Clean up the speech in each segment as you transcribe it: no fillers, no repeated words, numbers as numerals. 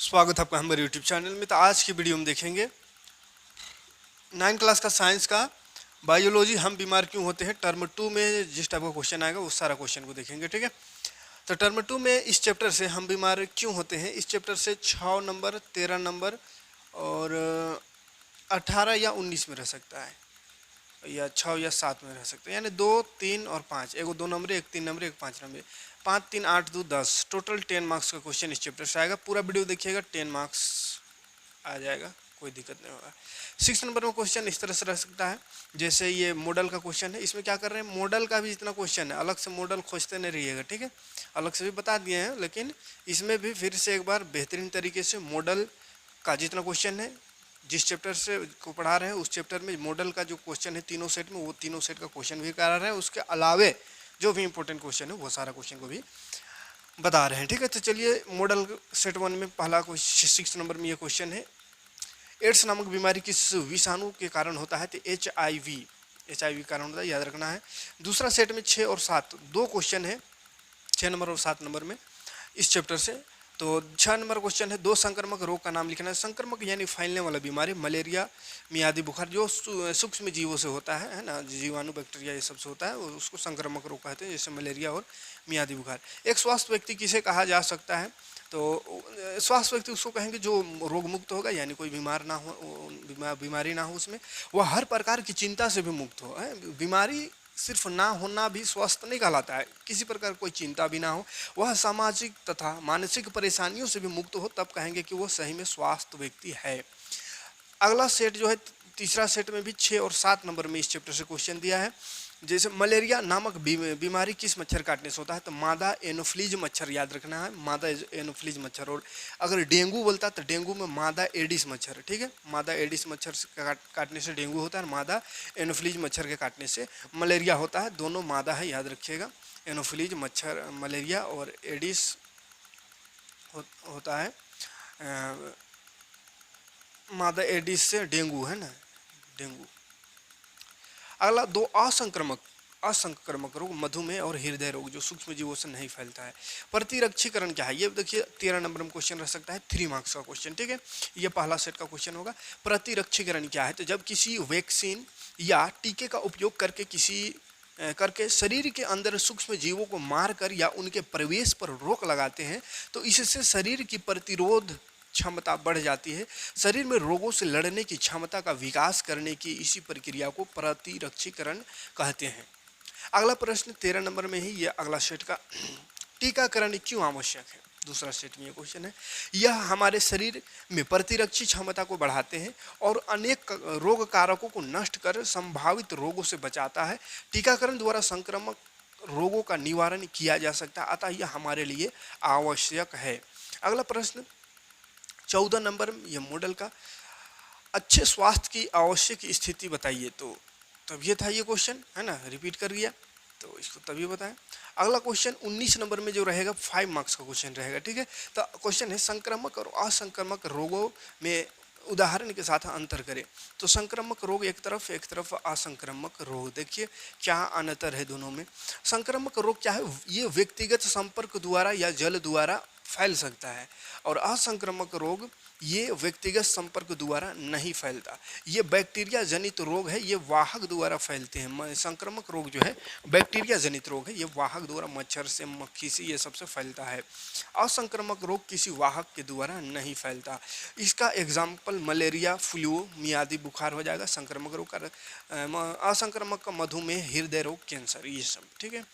स्वागत है आपका हमारे यूट्यूब चैनल में। तो आज की वीडियो में देखेंगे 9 क्लास का साइंस का बायोलॉजी, हम बीमार क्यों होते हैं। टर्म 2 में जिस टाइप का क्वेश्चन आएगा उस सारा क्वेश्चन को देखेंगे, ठीक है। तो टर्म 2 में इस चैप्टर से हम बीमार क्यों होते हैं, इस चैप्टर से 6 नंबर, 13 नंबर और 18 या 19 में रह सकता है, या 6 या 7 में रह सकते हैं, यानी 2, 3 और 5। एगो 2 नंबर, एक 3 नंबर, एक 5 नंबर। 5, 3, 8, 2, 10, टोटल 10 मार्क्स का क्वेश्चन इस चैप्टर से आएगा। पूरा वीडियो देखिएगा, 10 मार्क्स आ जाएगा, कोई दिक्कत नहीं होगा। 6 नंबर में क्वेश्चन इस तरह से रह सकता है, जैसे ये मॉडल का क्वेश्चन है। इसमें क्या कर रहे हैं, मॉडल का भी जितना क्वेश्चन है, अलग से मॉडल खोजते नहीं रहिएगा, ठीक है। अलग से भी बता दिए हैं, लेकिन इसमें भी फिर से एक बार बेहतरीन तरीके से मॉडल का जितना क्वेश्चन है, जिस चैप्टर से को पढ़ा रहे हैं उस चैप्टर में मॉडल का जो क्वेश्चन है तीनों सेट में, वो तीनों सेट का क्वेश्चन भी करा रहे हैं। उसके अलावे जो भी इंपॉर्टेंट क्वेश्चन है वो सारा क्वेश्चन को भी बता रहे हैं, ठीक है। तो चलिए, मॉडल सेट 1 में पहला 6 नंबर में ये क्वेश्चन है, एड्स नामक बीमारी किस विषाणु के कारण होता है। तो HIV कारण होता है, याद रखना है। दूसरा सेट में 6 और 7 दो क्वेश्चन है, 6 नंबर और 7 नंबर में इस चैप्टर से। तो 6 नंबर क्वेश्चन है, 2 संक्रामक रोग का नाम लिखना है। संक्रामक यानी फैलने वाला बीमारी, मलेरिया, मियादी बुखार, जो सूक्ष्म जीवों से होता है ना, जीवाणु बैक्टीरिया ये सब से होता है, उसको संक्रामक रोग कहते हैं, जैसे मलेरिया और मियादी बुखार। एक स्वस्थ व्यक्ति किसे कहा जा सकता है। तो स्वस्थ व्यक्ति उसको कहेंगे जो रोग मुक्त होगा, यानी कोई बीमार ना हो, बीमारी ना हो उसमें, वह हर प्रकार की चिंता से भी मुक्त हो। बीमारी सिर्फ ना होना भी स्वस्थ नहीं कहलाता है, किसी प्रकार कोई चिंता भी ना हो, वह सामाजिक तथा मानसिक परेशानियों से भी मुक्त हो, तब कहेंगे कि वो सही में स्वस्थ व्यक्ति है। अगला सेट जो है, तीसरा सेट में भी 6 और 7 नंबर में इस चैप्टर से क्वेश्चन दिया है। जैसे मलेरिया नामक बीमारी किस मच्छर काटने से होता है। तो मादा एनोफ्लीज मच्छर, याद रखना है, मादा एनोफ्लीज मच्छर। और अगर डेंगू बोलता है तो डेंगू में मादा एडिस मच्छर, ठीक है। मादा एडिस मच्छर काटने से डेंगू होता है, मादा एनोफ्लीज मच्छर के काटने से मलेरिया होता है। दोनों मादा है, याद रखिएगा। एनोफ्लीज मच्छर मलेरिया और एडिस होता है, मादा एडिस से डेंगू है ना, डेंगू। अगला 2 असंक्रामक रोग, मधुमेह और हृदय रोग, जो सूक्ष्म जीवों से नहीं फैलता है। प्रतिरक्षीकरण क्या है, ये देखिए 13 नंबर में क्वेश्चन रह सकता है, 3 मार्क्स का क्वेश्चन, ठीक है। ये पहला सेट का क्वेश्चन होगा। प्रतिरक्षीकरण क्या है, तो जब किसी वैक्सीन या टीके का उपयोग करके शरीर के अंदर सूक्ष्म जीवों को मारकर या उनके प्रवेश पर रोक लगाते हैं, तो इससे शरीर की प्रतिरोध क्षमता बढ़ जाती है। शरीर में रोगों से लड़ने की क्षमता का विकास करने की इसी प्रक्रिया को प्रतिरक्षीकरण कहते हैं। अगला प्रश्न 13 नंबर में ही ये अगला सेट का, टीकाकरण क्यों आवश्यक है। दूसरा सेट में ये क्वेश्चन है, यह हमारे शरीर में प्रतिरक्षी क्षमता को बढ़ाते हैं और अनेक रोग कारकों को नष्ट कर संभावित रोगों से बचाता है। टीकाकरण द्वारा संक्रामक रोगों का निवारण किया जा सकता है, अतः यह हमारे लिए आवश्यक है। अगला प्रश्न 14 नंबर में यह मॉडल का, अच्छे स्वास्थ्य की आवश्यक स्थिति बताइए। तो तब ये था ये क्वेश्चन, है ना, रिपीट कर दिया, तो इसको तभी बताएं। अगला क्वेश्चन 19 नंबर में जो रहेगा 5 मार्क्स का क्वेश्चन रहेगा, ठीक है। तो क्वेश्चन है, संक्रामक और असंक्रामक रोगों में उदाहरण के साथ अंतर करें। तो संक्रामक रोग एक तरफ असंक्रामक रोग, देखिए क्या अंतर है दोनों में। संक्रामक रोग क्या है, ये व्यक्तिगत संपर्क द्वारा या जल द्वारा फैल सकता है, और असंक्रामक रोग ये व्यक्तिगत संपर्क द्वारा नहीं फैलता। ये बैक्टीरिया जनित रोग है, ये वाहक द्वारा फैलते हैं। संक्रामक रोग जो है बैक्टीरिया जनित रोग है, ये वाहक द्वारा, मच्छर से, मक्खी से, ये सबसे फैलता है। असंक्रामक रोग किसी वाहक के द्वारा नहीं फैलता। इसका एग्जाम्पल मलेरिया, फ्लू, मियादी बुखार हो जाएगा। संक्रामक रोग का, असंक्रामक का मधुमेह, हृदय रोग, कैंसर, ये सब, ठीक है।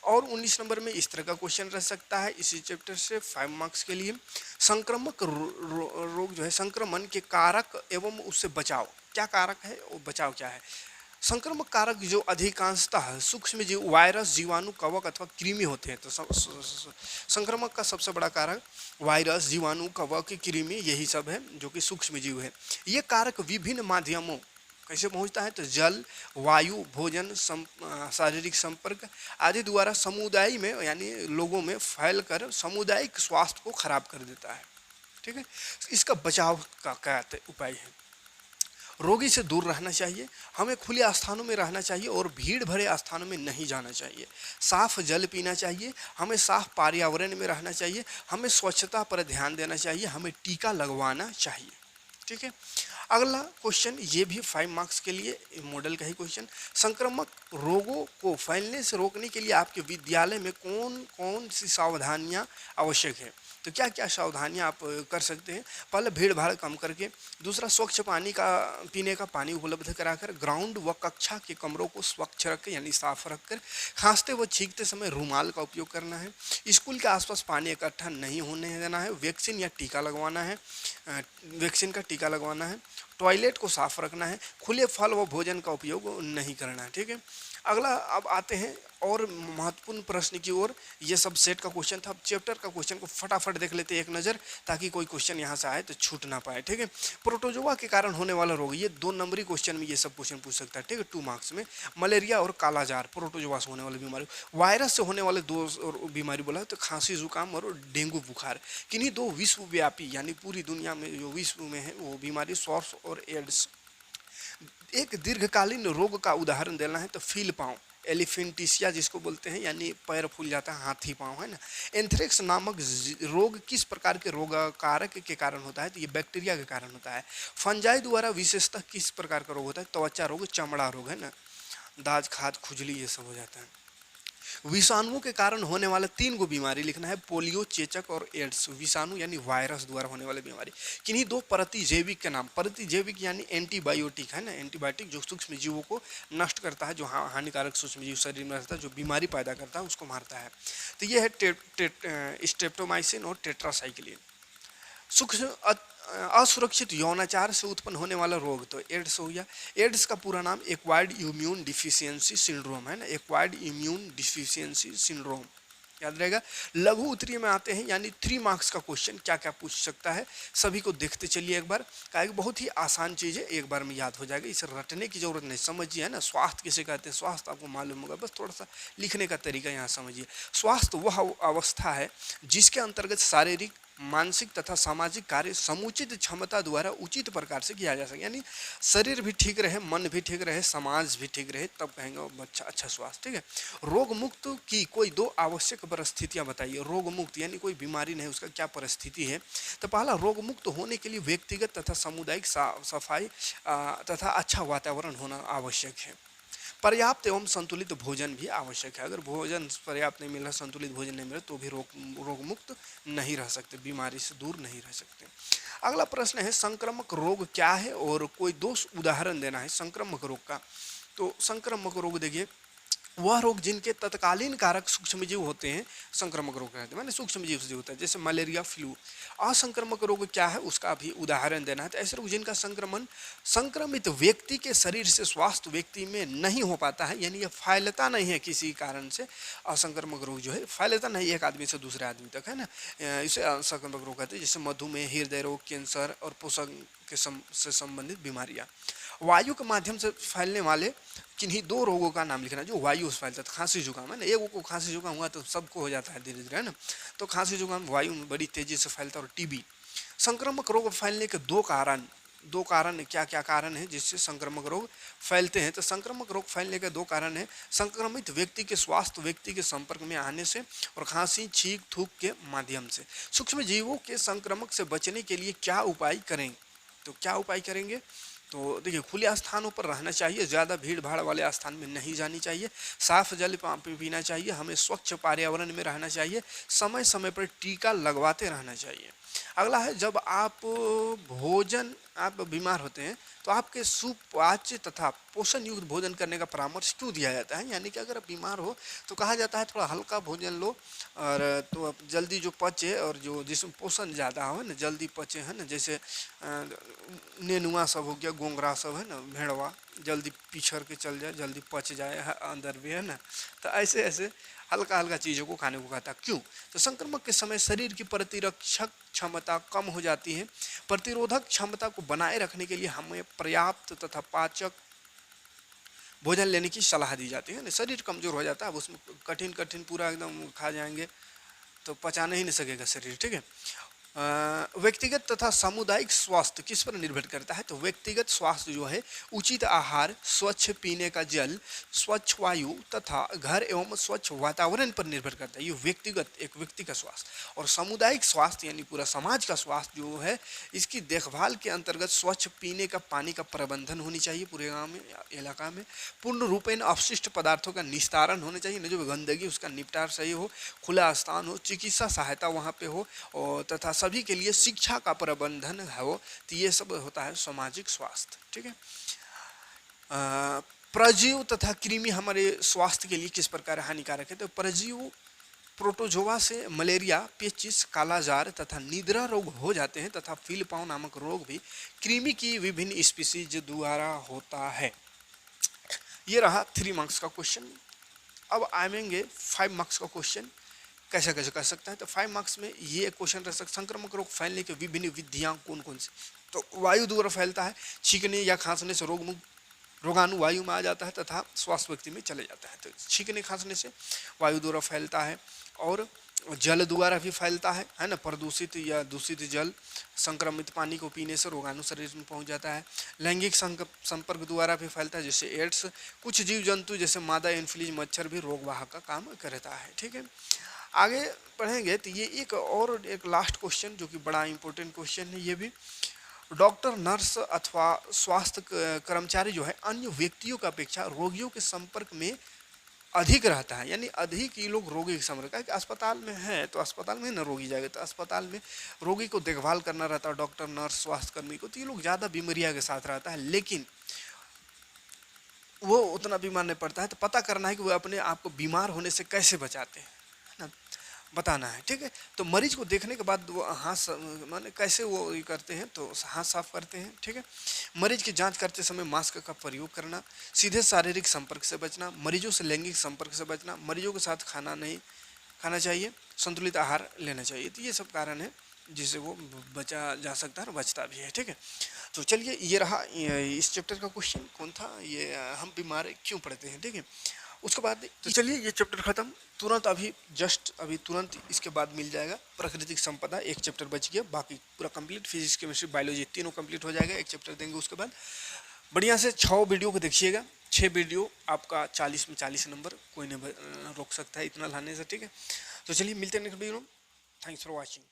और 19 नंबर में इस तरह का क्वेश्चन रह सकता है इसी चैप्टर से 5 मार्क्स के लिए। संक्रामक रोग जो है, संक्रमण के कारक एवं उससे बचाव, क्या कारक है और बचाव क्या है। संक्रामक कारक जो अधिकांशतः सूक्ष्म जीव, वायरस, जीवाणु, कवक अथवा कृमि होते हैं। तो संक्रामक का सबसे बड़ा कारक वायरस, जीवाणु, कवक, कृमि, यही सब है जो कि सूक्ष्म जीव है। ये कारक विभिन्न माध्यमों कैसे पहुंचता है, तो जल, वायु, भोजन, शारीरिक संपर्क आदि द्वारा समुदाय में, यानी लोगों में फैलकर सामुदायिक स्वास्थ्य को खराब कर देता है, ठीक है। इसका बचाव का क्या उपाय है। रोगी से दूर रहना चाहिए, हमें खुले स्थानों में रहना चाहिए और भीड़ भरे स्थानों में नहीं जाना चाहिए। साफ जल पीना चाहिए, हमें साफ पर्यावरण में रहना चाहिए, हमें स्वच्छता पर ध्यान देना चाहिए, हमें टीका लगवाना चाहिए। ठीक है। अगला क्वेश्चन, ये भी 5 मार्क्स के लिए मॉडल का ही क्वेश्चन। संक्रामक रोगों को फैलने से रोकने के लिए आपके विद्यालय में कौन कौन सी सावधानियां आवश्यक है? तो क्या क्या सावधानियां आप कर सकते हैं? पहले भीड़ भाड़ कम करके, दूसरा स्वच्छ पानी का पीने का पानी उपलब्ध कराकर, ग्राउंड व कक्षा के कमरों को स्वच्छ रख यानी साफ रखकर, खांसते व छींकते समय रूमाल का उपयोग करना है, स्कूल के आसपास पानी इकट्ठा नहीं होने देना है, वैक्सीन या टीका लगवाना है, वैक्सीन का टीका लगवाना है, टॉयलेट को साफ रखना है, खुले फल व भोजन का उपयोग नहीं करना है। ठीक है। अगला अब आते हैं और महत्वपूर्ण प्रश्न की ओर। ये सब सेट का क्वेश्चन था। अब चैप्टर का क्वेश्चन को फटाफट देख लेते हैं एक नज़र, ताकि कोई क्वेश्चन यहाँ से आए तो छूट ना पाए। ठीक है। प्रोटोजोआ के कारण होने वाला रोग, ये 2 नंबरी क्वेश्चन में ये सब क्वेश्चन पूछ सकता है। ठीक है, 2 मार्क्स में। मलेरिया और कालाजार प्रोटोजोआ से होने वाली बीमारी। वायरस से होने वाले 2 बीमारी बोला तो खांसी जुकाम और डेंगू बुखार। किन्हीं 2 विश्वव्यापी यानी पूरी दुनिया में जो विश्व में है वो बीमारी सॉर्स और एड्स। एक दीर्घकालीन रोग का उदाहरण देना है तो फील पाँव, एलिफेंटिसिया जिसको बोलते हैं, यानी पैर फूल जाता है, हाथी पाँव, है ना। एंथ्रेक्स नामक रोग किस प्रकार के रोग कारक के कारण होता है? तो ये बैक्टीरिया के कारण होता है। फंजाई द्वारा विशेषतः किस प्रकार का रोग होता है? त्वचा रोग, चमड़ा रोग, है ना, दाज खाद खुजली ये सब हो जाता है। विषाणुओं के कारण होने वाले 3 गो बीमारी लिखना है, पोलियो, चेचक और एड्स। विषाणु यानी वायरस द्वारा होने वाली बीमारी। किन्हीं 2 प्रतिजैविक के नाम। प्रतिजैविक यानी एंटीबायोटिक, है ना, एंटीबायोटिक जो सूक्ष्म जीवों को नष्ट करता है, जो हानिकारक सूक्ष्म जीव शरीर में रहता है, जो बीमारी पैदा करता है उसको मारता है। तो ये है स्ट्रेप्टोमाइसिन और टेट्रासाइक्लिन। सूक्ष्म असुरक्षित यौनाचार से उत्पन्न होने वाला रोग तो एड्स हो गया। एड्स का पूरा नाम एक्वायर्ड इम्यून डिफिशियंसी सिंड्रोम, है ना, एक्वायर्ड इम्यून डिफिशियंसी सिंड्रोम, याद रहेगा। लघु उत्तरीय में आते हैं, यानी 3 मार्क्स का क्वेश्चन क्या क्या पूछ सकता है, सभी को देखते चलिए एक बार। क्या बहुत ही आसान चीज़ है, एक बार में याद हो जाएगा, इसे रटने की जरूरत नहीं, समझिए, है ना। स्वास्थ्य किसे कहते हैं? स्वास्थ्य आपको मालूम होगा, बस थोड़ा सा लिखने का तरीका यहाँ समझिए। स्वास्थ्य वह अवस्था है जिसके अंतर्गत शारीरिक, मानसिक तथा सामाजिक कार्य समुचित क्षमता द्वारा उचित प्रकार से किया जा सके, यानी शरीर भी ठीक रहे, मन भी ठीक रहे, समाज भी ठीक रहे, तब कहेंगे वो बच्चा अच्छा स्वास्थ्य। ठीक है। रोग मुक्त की कोई 2 आवश्यक परिस्थितियां बताइए। रोग मुक्त यानी कोई बीमारी नहीं, उसका क्या परिस्थिति है? तो पहला, रोग मुक्त होने के लिए व्यक्तिगत तथा सामुदायिक सफाई तथा अच्छा वातावरण होना आवश्यक है। पर्याप्त एवं संतुलित भोजन भी आवश्यक है। अगर भोजन पर्याप्त नहीं मिल रहा, संतुलित भोजन नहीं मिल रहा, तो भी रोग मुक्त नहीं रह सकते, बीमारी से दूर नहीं रह सकते। अगला प्रश्न है, संक्रामक रोग क्या है और कोई 2 उदाहरण देना है संक्रामक रोग का। तो संक्रामक रोग देखिए, वह रोग जिनके तत्कालीन कारक सूक्ष्मजीव होते हैं संक्रामक रोग कहते हैं, माने सूक्ष्मजीव से होता है, जैसे मलेरिया, फ्लू। असंक्रामक रोग क्या है उसका भी उदाहरण देना है, तो ऐसे रोग जिनका संक्रमण संक्रमित व्यक्ति के शरीर से स्वास्थ्य व्यक्ति में नहीं हो पाता है, यानी यह फैलता नहीं है किसी कारण से। असंक्रामक रोग जो है फैलता नहीं एक आदमी से दूसरे आदमी तक, है ना, इसे असंक्रामक रोग कहते हैं। जैसे मधुमेह, हृदय रोग, कैंसर और पोषण से संबंधित बीमारियां। वायु के माध्यम से फैलने वाले किन्हीं 2 रोगों का नाम लिखना जो वायु से फैलता है। खांसी जुकाम, है ना, एक को खांसी जुकाम हुआ तो सबको हो जाता है धीरे धीरे, है ना। तो खांसी जुकाम वायु में बड़ी तेजी से फैलता है। और टीबी। संक्रामक रोग फैलने के 2 कारण क्या क्या कारण है जिससे संक्रामक रोग फैलते हैं? तो संक्रामक रोग फैलने के 2 कारण है, संक्रमित व्यक्ति के स्वास्थ्य व्यक्ति के संपर्क में आने से और खांसी, छींक, थूक के माध्यम से। सूक्ष्म जीवों के संक्रमक से बचने के लिए क्या उपाय करें? तो क्या उपाय करेंगे? तो देखिए, खुले स्थानों पर रहना चाहिए, ज़्यादा भीड़ भाड़ वाले स्थान में नहीं जानी चाहिए, साफ जल पीना चाहिए, हमें स्वच्छ पर्यावरण में रहना चाहिए, समय समय पर टीका लगवाते रहना चाहिए। अगला है, जब आप बीमार होते हैं तो आपके सुपाच्य तथा पोषण युक्त भोजन करने का परामर्श क्यों दिया जाता है? यानी कि अगर आप बीमार हो तो कहा जाता है थोड़ा हल्का भोजन लो, और तो अब जल्दी जो पचे और जो जिसमें पोषण ज़्यादा हो ना, जल्दी पचे, है ना, जैसे नेनुआ सब हो गया, गोंगरा सब, है ना, भेड़वा जल्दी पिछड़ के चल जाए, जल्दी पच जाए अंदर भी, है ना। तो ऐसे ऐसे हल्का हल्का चीज़ों को खाने को कहता है। क्यों? तो संक्रमण के समय शरीर की प्रतिरक्षक क्षमता कम हो जाती है। प्रतिरोधक क्षमता को बनाए रखने के लिए हमें पर्याप्त तथा पाचक भोजन लेने की सलाह दी जाती है ना। शरीर कमजोर हो जाता है, अब उसमें कठिन कठिन पूरा एकदम खा जाएंगे तो पचा नहीं सकेगा शरीर। ठीक है। व्यक्तिगत तथा सामुदायिक स्वास्थ्य किस पर निर्भर करता है? तो व्यक्तिगत स्वास्थ्य जो है उचित आहार, स्वच्छ पीने का जल, स्वच्छ वायु तथा घर एवं स्वच्छ वातावरण पर निर्भर करता है। ये व्यक्तिगत, एक व्यक्ति का स्वास्थ्य। और सामुदायिक स्वास्थ्य यानी पूरा समाज का स्वास्थ्य जो है, इसकी देखभाल के अंतर्गत स्वच्छ पीने का पानी का प्रबंधन होनी चाहिए पूरे गांव में, इलाका में। पूर्ण रूपेण अपशिष्ट पदार्थों का निस्तारण होना चाहिए, न जो गंदगी उसका निपटार सही हो, खुला स्थान हो, चिकित्सा सहायता वहाँ पे हो, और तथा सभी के लिए शिक्षा का प्रबंधन हो। तो ये सब होता है सामाजिक स्वास्थ्य। ठीक है। परजीव तथा कृमि हमारे स्वास्थ्य के लिए किस प्रकार हानिकारक है? तो परजीव प्रोटोजोआ से मलेरिया, पेचिस, कालाजार तथा निद्रा रोग हो जाते हैं तथा फीलपाव नामक रोग भी कृमि की विभिन्न स्पीसीज द्वारा होता है। ये रहा 3 मार्क्स का क्वेश्चन। अब आएंगे 5 मार्क्स का क्वेश्चन, कैसे कैसे कर सकते हैं। तो 5 मार्क्स में ये क्वेश्चन रह सकता है, संक्रामक रोग फैलने के विभिन्न विधियां कौन कौन सी? तो वायु द्वारा फैलता है, छींकने या खांसने से रोगाणु वायु में आ जाता है तथा स्वास्थ्य व्यक्ति में चले जाता है। तो छींकने खांसने से वायु द्वारा फैलता है, और जल द्वारा भी फैलता है ना, प्रदूषित या दूषित जल, संक्रमित पानी को पीने से रोगाणु शरीर में पहुंच जाता है। लैंगिक संपर्क द्वारा भी फैलता है, जैसे एड्स। कुछ जीव जंतु जैसे मादा एनफ्लूएंजा मच्छर भी रोग वाहक का काम करता है। ठीक है। आगे पढ़ेंगे तो ये एक लास्ट क्वेश्चन जो कि बड़ा इंपॉर्टेंट क्वेश्चन है। ये भी डॉक्टर, नर्स अथवा स्वास्थ्य कर्मचारी जो है अन्य व्यक्तियों की अपेक्षा रोगियों के संपर्क में अधिक रहता है, यानी अधिक ये लोग रोगी के संपर्क है। कि अस्पताल में है तो अस्पताल में न रोगी जाएगा, तो अस्पताल में रोगी को देखभाल करना रहता है, डॉक्टर, नर्स, स्वास्थ्य कर्मी को, तो ये लोग ज़्यादा बीमारियां के साथ रहता है, लेकिन वो उतना बीमार नहीं पड़ता है। तो पता करना है कि वो अपने आप को बीमार होने से कैसे बचाते हैं, है ना, बताना है। ठीक है। तो मरीज को देखने के बाद वो हाथ माने कैसे वो ये करते हैं, तो हाथ साफ करते हैं। ठीक है। मरीज की जांच करते समय मास्क का प्रयोग करना, सीधे शारीरिक संपर्क से बचना, मरीजों से लैंगिक संपर्क से बचना, मरीजों के साथ खाना नहीं खाना चाहिए, संतुलित आहार लेना चाहिए। तो ये सब कारण है जिससे वो बचा जा सकता है और बचता भी है। ठीक है। तो चलिए, ये रहा इस चैप्टर का क्वेश्चन। कौन था ये? हम बीमार क्यों पड़ते हैं। ठीक है। उसके बाद तो चलिए ये चैप्टर खत्म, तुरंत अभी तुरंत इसके बाद मिल जाएगा प्राकृतिक संपदा। एक चैप्टर बच गया, बाकी पूरा कंप्लीट, फिजिक्स, केमिस्ट्री, बायोलॉजी तीनों कंप्लीट हो जाएगा। एक चैप्टर देंगे उसके बाद। बढ़िया से 6 वीडियो को देखिएगा, 6 वीडियो आपका 40 में 40 नंबर, कोई नहीं रोक सकता है इतना लाने से। ठीक है। तो चलिए मिलते हैं नेक्स्ट वीडियो में। Thanks for watching.